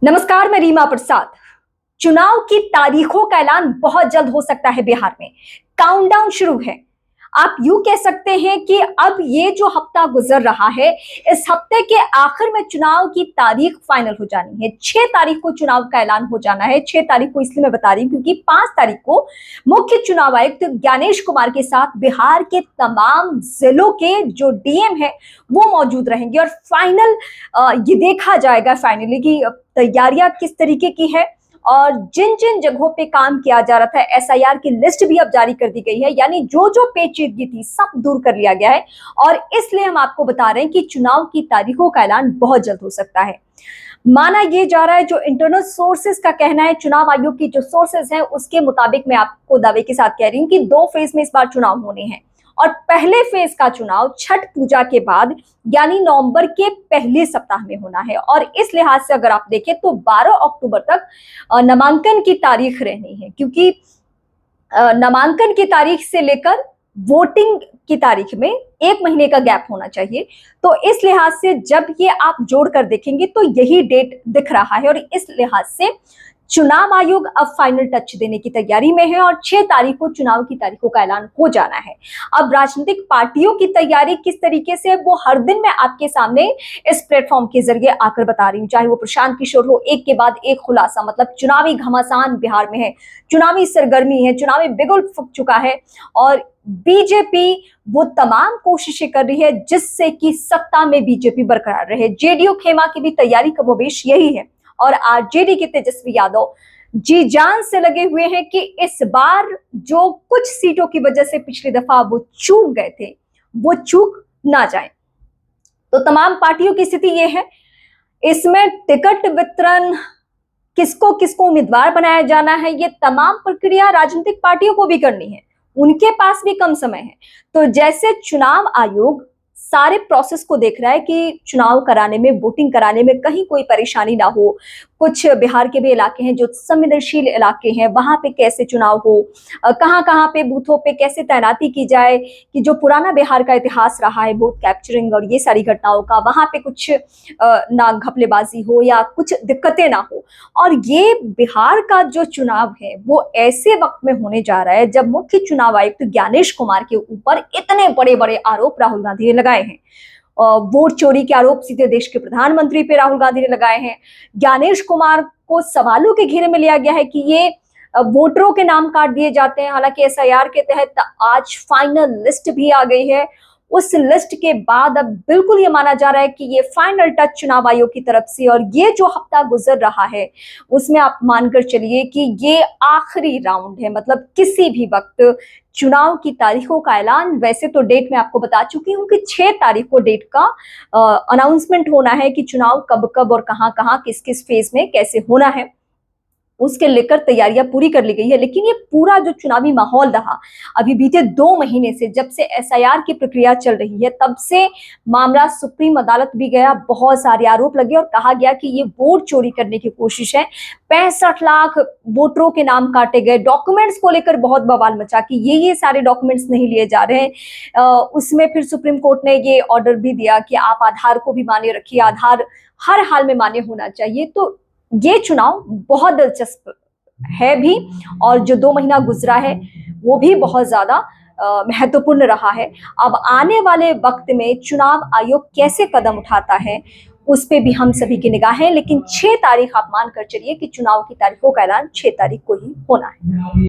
नमस्कार, मैं रीमा प्रसाद। चुनाव की तारीखों का ऐलान बहुत जल्द हो सकता है। बिहार में काउंटडाउन शुरू है। आप यूं कह सकते हैं कि अब ये जो हफ्ता गुजर रहा है, इस हफ्ते के आखिर में चुनाव की तारीख फाइनल हो जानी है। 6 तारीख को चुनाव का ऐलान हो जाना है। 6 तारीख को इसलिए मैं बता रही हूं क्योंकि 5 तारीख को मुख्य चुनाव आयुक्त ज्ञानेश कुमार के साथ बिहार के तमाम जिलों के जो डीएम है वो मौजूद रहेंगे और फाइनल ये देखा जाएगा फाइनली कि तैयारियां किस तरीके की है और जिन जिन जगहों पे काम किया जा रहा था, एसआईआर की लिस्ट भी अब जारी कर दी गई है। यानी जो जो पेचीदगी थी सब दूर कर लिया गया है और इसलिए हम आपको बता रहे हैं कि चुनाव की तारीखों का ऐलान बहुत जल्द हो सकता है। माना यह जा रहा है, जो इंटरनल सोर्सेस का कहना है, चुनाव आयोग की जो सोर्सेस हैं उसके मुताबिक मैं आपको दावे के साथ कह रही हूं कि 2 फेज में इस बार चुनाव होने हैं और पहले फेज का चुनाव छठ पूजा के बाद यानी नवंबर के पहले सप्ताह में होना है। और इस लिहाज से अगर आप देखें तो 12 अक्टूबर तक नामांकन की तारीख रहनी है, क्योंकि नामांकन की तारीख से लेकर वोटिंग की तारीख में 1 महीने का गैप होना चाहिए। तो इस लिहाज से जब ये आप जोड़कर देखेंगे तो यही डेट दिख रहा है और इस लिहाज से चुनाव आयोग अब फाइनल टच देने की तैयारी में है और 6 तारीख को चुनाव की तारीखों का ऐलान हो जाना है। अब राजनीतिक पार्टियों की तैयारी किस तरीके से वो हर दिन मैं आपके सामने इस प्लेटफॉर्म के जरिए आकर बता रही हूँ, चाहे वो प्रशांत किशोर हो, एक के बाद एक खुलासा। मतलब चुनावी घमासान बिहार में है, चुनावी सरगर्मी है, चुनावी बिगुल फूक चुका है और बीजेपी वो तमाम कोशिशें कर रही है जिससे कि सत्ता में बीजेपी बरकरार रहे। जेडीयू खेमा की भी तैयारी कमोबेश यही है और आरजेडी के तेजस्वी यादव जी जान से लगे हुए हैं कि इस बार जो कुछ सीटों की वजह से पिछली दफा वो चूक गए थे वो चूक ना जाए। तो तमाम पार्टियों की स्थिति ये है, इसमें टिकट वितरण, किसको किसको उम्मीदवार बनाया जाना है, ये तमाम प्रक्रिया राजनीतिक पार्टियों को भी करनी है, उनके पास भी कम समय है। तो जैसे चुनाव आयोग सारे प्रोसेस को देख रहा है कि चुनाव कराने में, वोटिंग कराने में कहीं कोई परेशानी ना हो। कुछ बिहार के भी इलाके हैं जो संवेदनशील इलाके हैं, वहां पे कैसे चुनाव हो, कहाँ कहाँ पे बूथों पे कैसे तैनाती की जाए कि जो पुराना बिहार का इतिहास रहा है बूथ कैप्चरिंग और ये सारी घटनाओं का, वहां पे कुछ ना घपलेबाजी हो या कुछ दिक्कतें ना हो। और ये बिहार का जो चुनाव है वो ऐसे वक्त में होने जा रहा है जब मुख्य चुनाव आयुक्त ज्ञानेश कुमार के ऊपर इतने बड़े बड़े आरोप राहुल गांधी ने लगाए हैं। वोट चोरी के आरोप सीधे देश के प्रधानमंत्री पे राहुल गांधी ने लगाए हैं। ज्ञानेश कुमार को सवालों के घेरे में लिया गया है कि ये वोटरों के नाम काट दिए जाते हैं। हालांकि एसआईआर के तहत आज फाइनल लिस्ट भी आ गई है। उस लिस्ट के बाद अब बिल्कुल ये माना जा रहा है कि ये फाइनल टच चुनाव आयोग की तरफ से, और ये जो हफ्ता गुजर रहा है उसमें आप मानकर चलिए कि ये आखिरी राउंड है। मतलब किसी भी वक्त चुनाव की तारीखों का ऐलान, वैसे तो डेट मैं आपको बता चुकी हूँ कि 6 तारीख को डेट का अनाउंसमेंट होना है कि चुनाव कब कब और कहां कहां किस किस फेज में कैसे होना है, उसके लेकर तैयारियां पूरी कर ली गई है। लेकिन ये पूरा जो चुनावी माहौल रहा अभी बीते 2 महीने से, जब से एसआईआर की प्रक्रिया चल रही है तब से मामला सुप्रीम अदालत भी गया, बहुत सारे आरोप लगे और कहा गया कि ये वोट चोरी करने की कोशिश है। 65 लाख वोटरों के नाम काटे गए, डॉक्यूमेंट्स को लेकर बहुत बवाल मचा कि ये सारे डॉक्यूमेंट्स नहीं लिए जा रहे हैं। उसमें फिर सुप्रीम कोर्ट ने ये ऑर्डर भी दिया कि आप आधार को भी मान्य रखिए, आधार हर हाल में मान्य होना चाहिए। तो ये चुनाव बहुत दिलचस्प है भी, और जो 2 महीना गुजरा है वो भी बहुत ज्यादा महत्वपूर्ण रहा है। अब आने वाले वक्त में चुनाव आयोग कैसे कदम उठाता है उस पे भी हम सभी की निगाहें, लेकिन 6 तारीख आप मान कर चलिए कि चुनाव की तारीखों का ऐलान 6 तारीख को ही होना है।